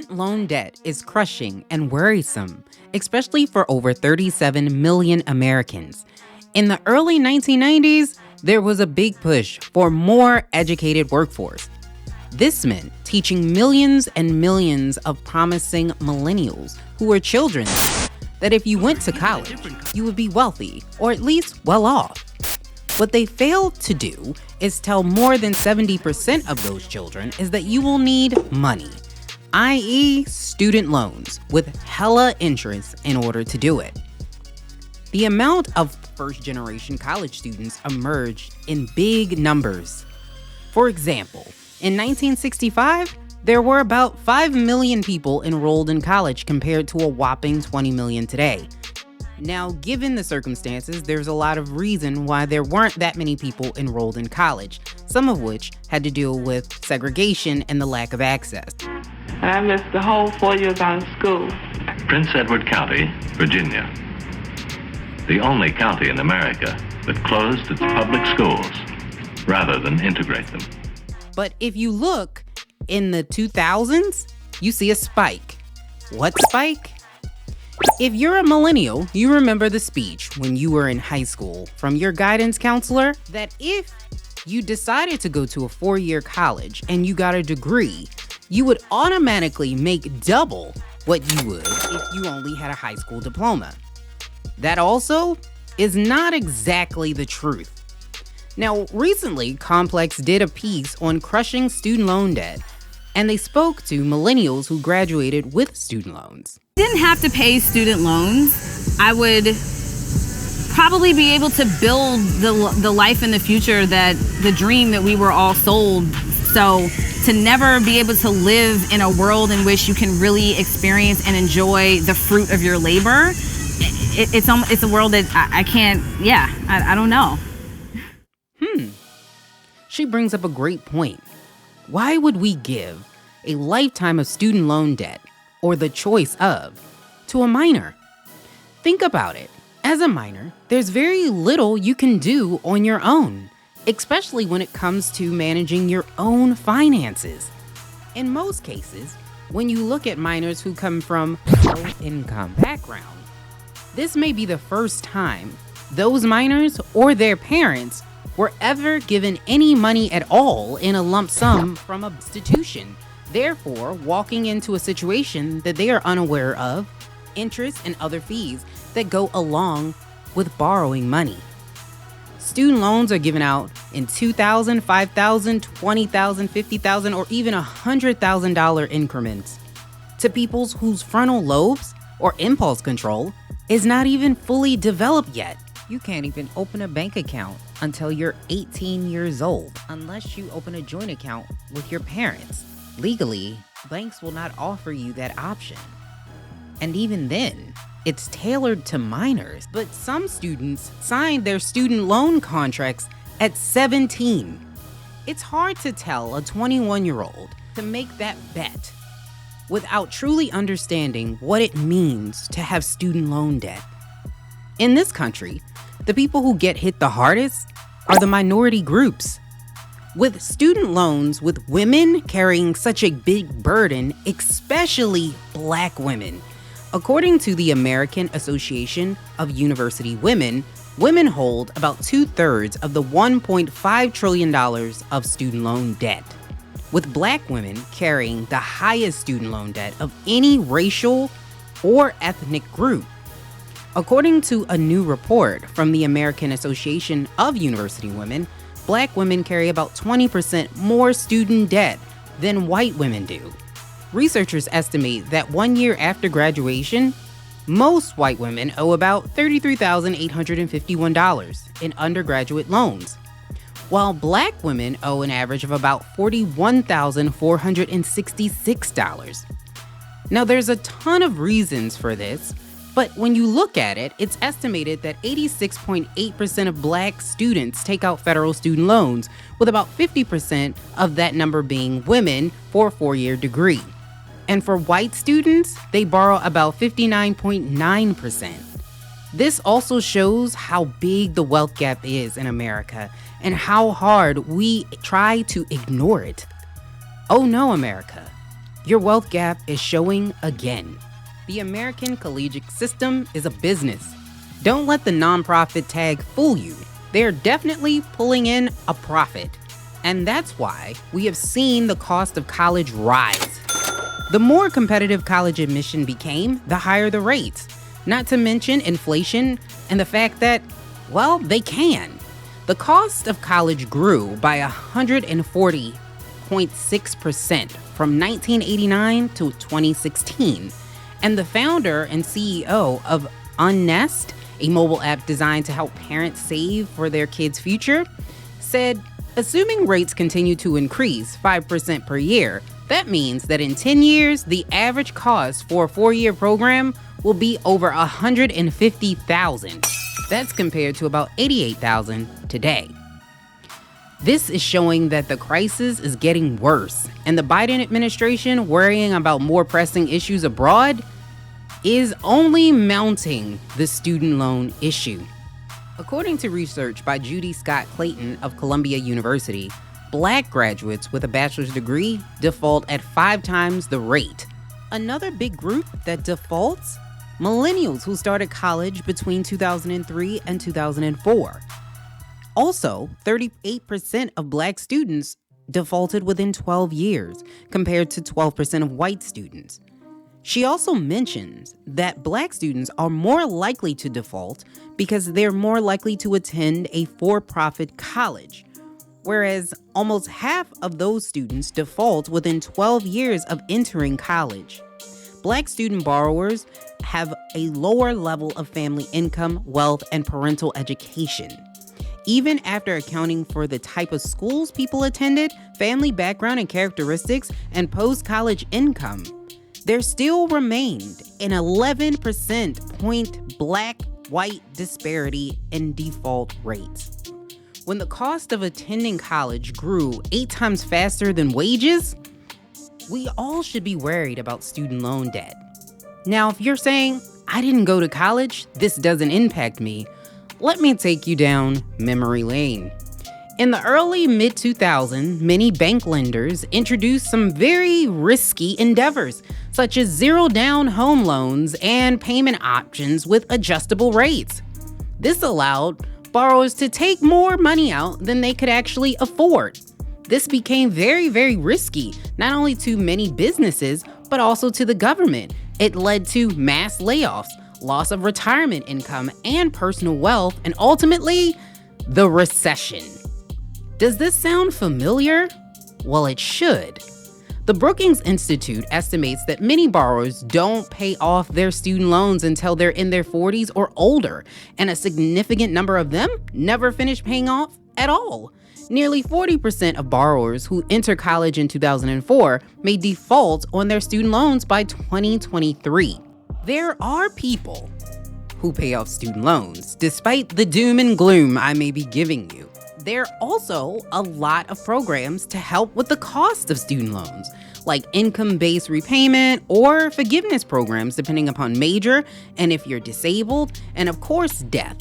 Student loan debt is crushing and worrisome, especially for over 37 million Americans. In the early 1990s, there was a big push for more educated workforce. This meant teaching millions and millions of promising millennials who were children that if you went to college, you would be wealthy or at least well off. What they failed to do is tell more than 70% of those children is that you will need money, i.e. student loans with hella interest in order to do it. The amount of first-generation college students emerged in big numbers. For example, in 1965, there were about 5 million people enrolled in college compared to a whopping 20 million today. Now, given the circumstances, there's a lot of reason why there weren't that many people enrolled in college, some of which had to deal with segregation and the lack of access. And I missed the whole 4 years out of school. Prince Edward County, Virginia. The only county in America that closed its public schools rather than integrate them. But if you look in the 2000s, you see a spike. What spike? If you're a millennial, you remember the speech when you were in high school from your guidance counselor that if you decided to go to a 4-year college and you got a degree, you would automatically make double what you would if you only had a high school diploma. That also is not exactly the truth. Now, recently, Complex did a piece on crushing student loan debt, and they spoke to millennials who graduated with student loans. Didn't have to pay student loans, I would probably be able to build the life in the future, that the dream that we were all sold. So to never be able to live in a world in which you can really experience and enjoy the fruit of your labor, it's a world that I can't, I don't know. She brings up a great point. Why would we give a lifetime of student loan debt, or the choice of, to a minor? Think about it. As a minor, there's very little you can do on your own, especially when it comes to managing your own finances. In most cases, when you look at minors who come from low-income background, this may be the first time those minors or their parents were ever given any money at all in a lump sum from a institution, therefore walking into a situation that they are unaware of, interest and other fees that go along with borrowing money. Student loans are given out in $2,000, $5,000, $20,000, $50,000, or even $100,000 increments to people whose frontal lobes or impulse control is not even fully developed yet. You can't even open a bank account until you're 18 years old, unless you open a joint account with your parents. Legally, banks will not offer you that option. And even then, it's tailored to minors. But some students signed their student loan contracts at 17. It's hard to tell a 21-year-old to make that bet without truly understanding what it means to have student loan debt. In this country, the people who get hit the hardest are the minority groups. With student loans, with women carrying such a big burden, especially Black women. According to the American Association of University Women, women hold about 2/3 of the $1.5 trillion of student loan debt, with Black women carrying the highest student loan debt of any racial or ethnic group. According to a new report from the American Association of University Women, Black women carry about 20% more student debt than white women do. Researchers estimate that 1 year after graduation, most white women owe about $33,851 in undergraduate loans, while Black women owe an average of about $41,466. Now, there's a ton of reasons for this, but when you look at it, it's estimated that 86.8% of Black students take out federal student loans, with about 50% of that number being women for a 4-year degree. And for white students, they borrow about 59.9%. This also shows how big the wealth gap is in America and how hard we try to ignore it. Oh no, America. your wealth gap is showing again. The American collegiate system is a business. Don't let the nonprofit tag fool you. They're definitely pulling in a profit. And that's why we have seen the cost of college rise. The more competitive college admission became, the higher the rates. Not to mention inflation and the fact that, well, they can. The cost of college grew by 140.6% from 1989 to 2016. And the founder and CEO of M.A.P.S, a mobile app designed to help parents save for their kids' future, said, assuming rates continue to increase 5% per year, that means that in 10 years, the average cost for a 4-year program will be over $150,000. That's compared to about $88,000 today. This is showing that the crisis is getting worse, and the Biden administration, worrying about more pressing issues abroad, is only mounting the student loan issue. According to research by Judy Scott Clayton of Columbia University, Black graduates with a bachelor's degree default at 5 times the rate. Another big group that defaults? Millennials who started college between 2003 and 2004. Also, 38% of Black students defaulted within 12 years, compared to 12% of white students. She also mentions that Black students are more likely to default because they're more likely to attend a for-profit college, whereas almost half of those students default within 12 years of entering college. Black student borrowers have a lower level of family income, wealth, and parental education. Even after accounting for the type of schools people attended, family background and characteristics, and post-college income, there still remained an 11% point Black-white disparity in default rates. When the cost of attending college grew 8 times faster than wages, we all should be worried about student loan debt. Now, if you're saying, I didn't go to college, this doesn't impact me, let me take you down memory lane. In the early mid-2000s, many bank lenders introduced some very risky endeavors, such as zero-down home loans and payment options with adjustable rates. This allowed borrowers to take more money out than they could actually afford. This became very, very risky, not only to many businesses, but also to the government. It led to mass layoffs, loss of retirement income and personal wealth, and ultimately, the recession. Does this sound familiar? Well, it should. The Brookings Institute estimates that many borrowers don't pay off their student loans until they're in their 40s or older, and a significant number of them never finish paying off at all. Nearly 40% of borrowers who enter college in 2004 may default on their student loans by 2023. There are people who pay off student loans, despite the doom and gloom I may be giving you. There are also a lot of programs to help with the cost of student loans, like income-based repayment or forgiveness programs depending upon major and if you're disabled, and of course, death.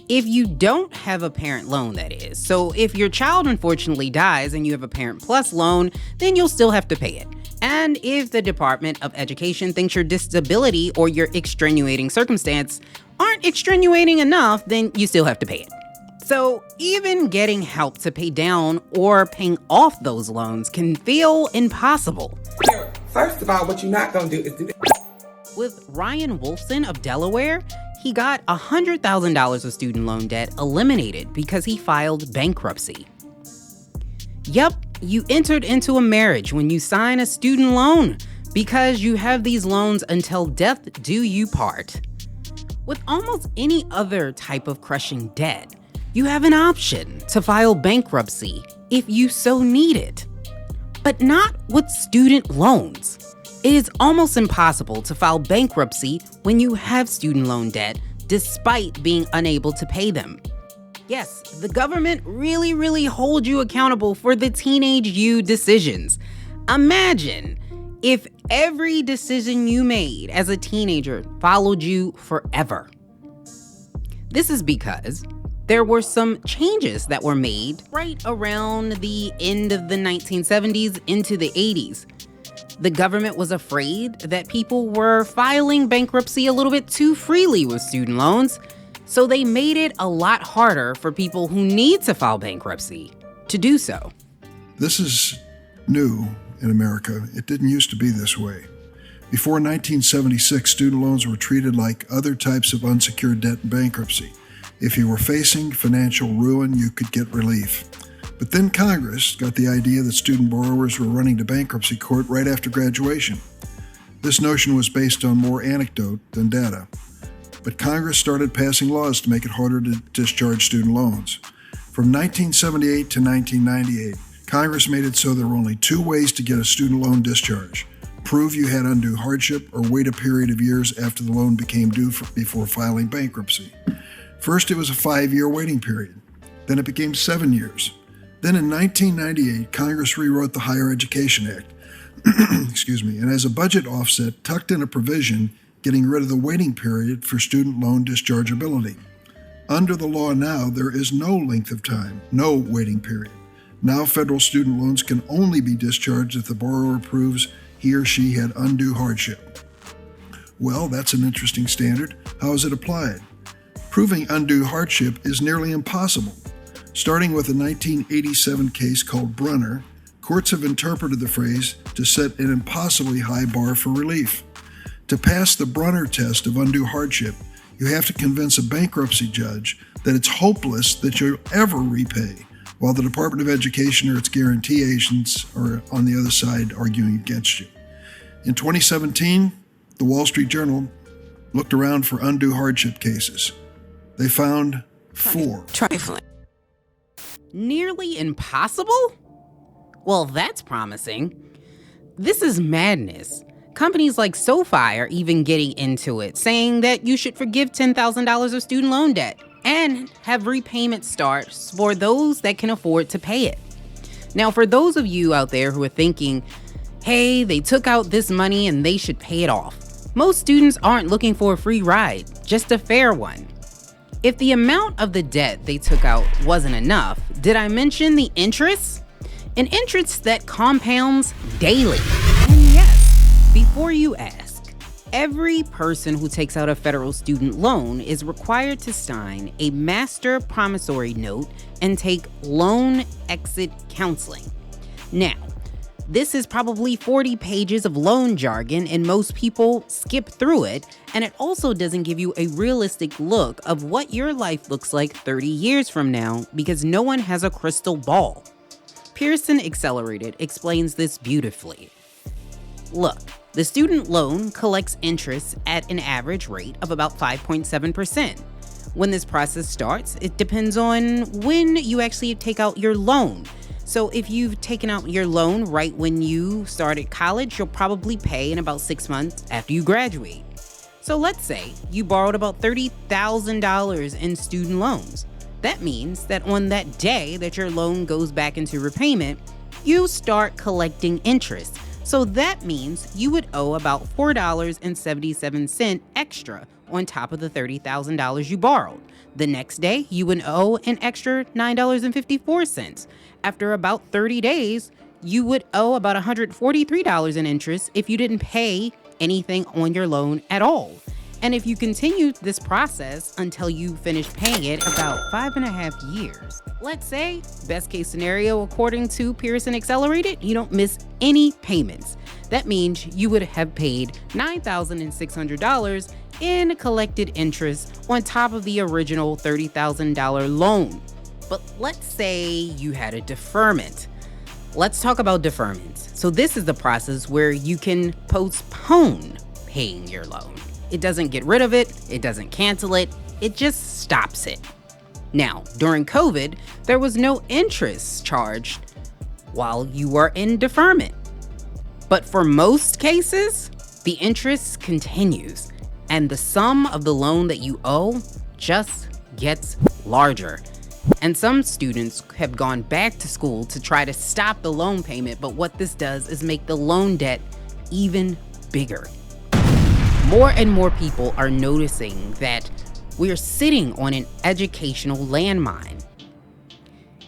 If you don't have a parent loan, that is. So if your child unfortunately dies and you have a Parent Plus loan, then you'll still have to pay it. And if the Department of Education thinks your disability or your extenuating circumstance aren't extenuating enough, then you still have to pay it. So even getting help to pay down or paying off those loans can feel impossible. First of all, what you're not going to do is do that. With Ryan Wolfson of Delaware, he got $100,000 of student loan debt eliminated because he filed bankruptcy. Yep, you entered into a marriage when you sign a student loan because you have these loans until death do you part. With almost any other type of crushing debt, you have an option to file bankruptcy if you so need it. But not with student loans. It is almost impossible to file bankruptcy when you have student loan debt despite being unable to pay them. Yes, the government really holds you accountable for the teenage you decisions. Imagine if every decision you made as a teenager followed you forever. This is because there were some changes that were made right around the end of the 1970s into the 80s. The government was afraid that people were filing bankruptcy a little bit too freely with student loans, so they made it a lot harder for people who need to file bankruptcy to do so. This is new in America. It didn't used to be this way. Before 1976, student loans were treated like other types of unsecured debt in bankruptcy. If you were facing financial ruin, you could get relief. But then Congress got the idea that student borrowers were running to bankruptcy court right after graduation. This notion was based on more anecdote than data. But Congress started passing laws to make it harder to discharge student loans. From 1978 to 1998, Congress made it so there were only two ways to get a student loan discharge: prove you had undue hardship or wait a period of years after the loan became due before filing bankruptcy. First, it was a 5-year waiting period. Then it became 7 years. Then in 1998, Congress rewrote the Higher Education Act, and as a budget offset, tucked in a provision getting rid of the waiting period for student loan dischargeability. Under the law now, there is no length of time, no waiting period. Now federal student loans can only be discharged if the borrower proves he or she had undue hardship. Well, that's an interesting standard. How is it applied? Proving undue hardship is nearly impossible. Starting with a 1987 case called Brunner, courts have interpreted the phrase to set an impossibly high bar for relief. To pass the Brunner test of undue hardship, you have to convince a bankruptcy judge that it's hopeless that you'll ever repay, while the Department of Education or its guarantee agents are on the other side arguing against you. In 2017, the Wall Street Journal looked around for undue hardship cases. They found 4. Trifling. Nearly impossible? Well, that's promising. This is madness. Companies like SoFi are even getting into it, saying that you should forgive $10,000 of student loan debt and have repayment starts for those that can afford to pay it. Now, for those of you out there who are thinking, hey, they took out this money and they should pay it off, most students aren't looking for a free ride, just a fair one. If the amount of the debt they took out wasn't enough, did I mention the interest? An interest that compounds daily. And yes, before you ask, every person who takes out a federal student loan is required to sign a master promissory note and take loan exit counseling. Now, this is probably 40 pages of loan jargon and most people skip through it, and it also doesn't give you a realistic look of what your life looks like 30 years from now because no one has a crystal ball. Pearson Accelerated explains this beautifully. Look, the student loan collects interest at an average rate of about 5.7%. When this process starts, it depends on when you actually take out your loan. So if you've taken out your loan right when you started college, you'll probably pay in about 6 months after you graduate. So let's say you borrowed about $30,000 in student loans. That means that on that day that your loan goes back into repayment, you start collecting interest. So that means you would owe about $4.77 extra on top of the $30,000 you borrowed. The next day, you would owe an extra $9.54. After about 30 days, you would owe about $143 in interest if you didn't pay anything on your loan at all. And if you continue this process until you finish paying it about 5.5 years, let's say, best case scenario, according to Pearson Accelerated, you don't miss any payments. That means you would have paid $9,600 in collected interest on top of the original $30,000 loan. But let's say you had a deferment. Let's talk about deferments. So this is the process where you can postpone paying your loan. It doesn't get rid of it, it doesn't cancel it, it just stops it. Now, during COVID, there was no interest charged while you were in deferment. But for most cases, the interest continues, and the sum of the loan that you owe just gets larger. And some students have gone back to school to try to stop the loan payment, but what this does is make the loan debt even bigger. More and more people are noticing that we're sitting on an educational landmine,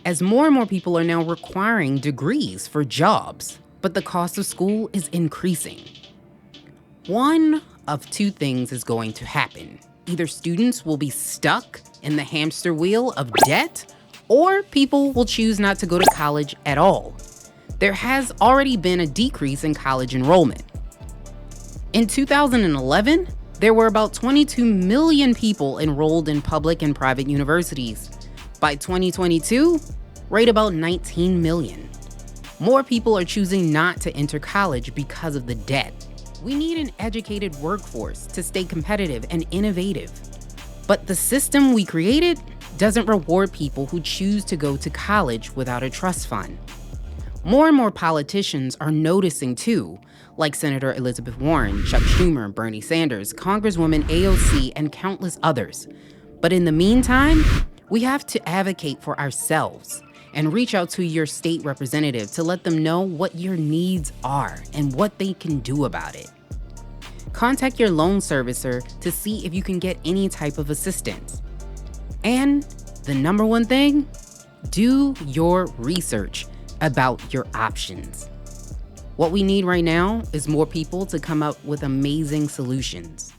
as more and more people are now requiring degrees for jobs. but the cost of school is increasing. One of two things is going to happen. Either students will be stuck in the hamster wheel of debt, or people will choose not to go to college at all. There has already been a decrease in college enrollment. In 2011, there were about 22 million people enrolled in public and private universities. By 2022, right about 19 million. More people are choosing not to enter college because of the debt. We need an educated workforce to stay competitive and innovative. But the system we created doesn't reward people who choose to go to college without a trust fund. More and more politicians are noticing too, like Senator Elizabeth Warren, Chuck Schumer, Bernie Sanders, Congresswoman AOC, and countless others. But in the meantime, we have to advocate for ourselves and reach out to your state representative to let them know what your needs are and what they can do about it. Contact your loan servicer to see if you can get any type of assistance. And the number one thing, do your research about your options. What we need right now is more people to come up with amazing solutions.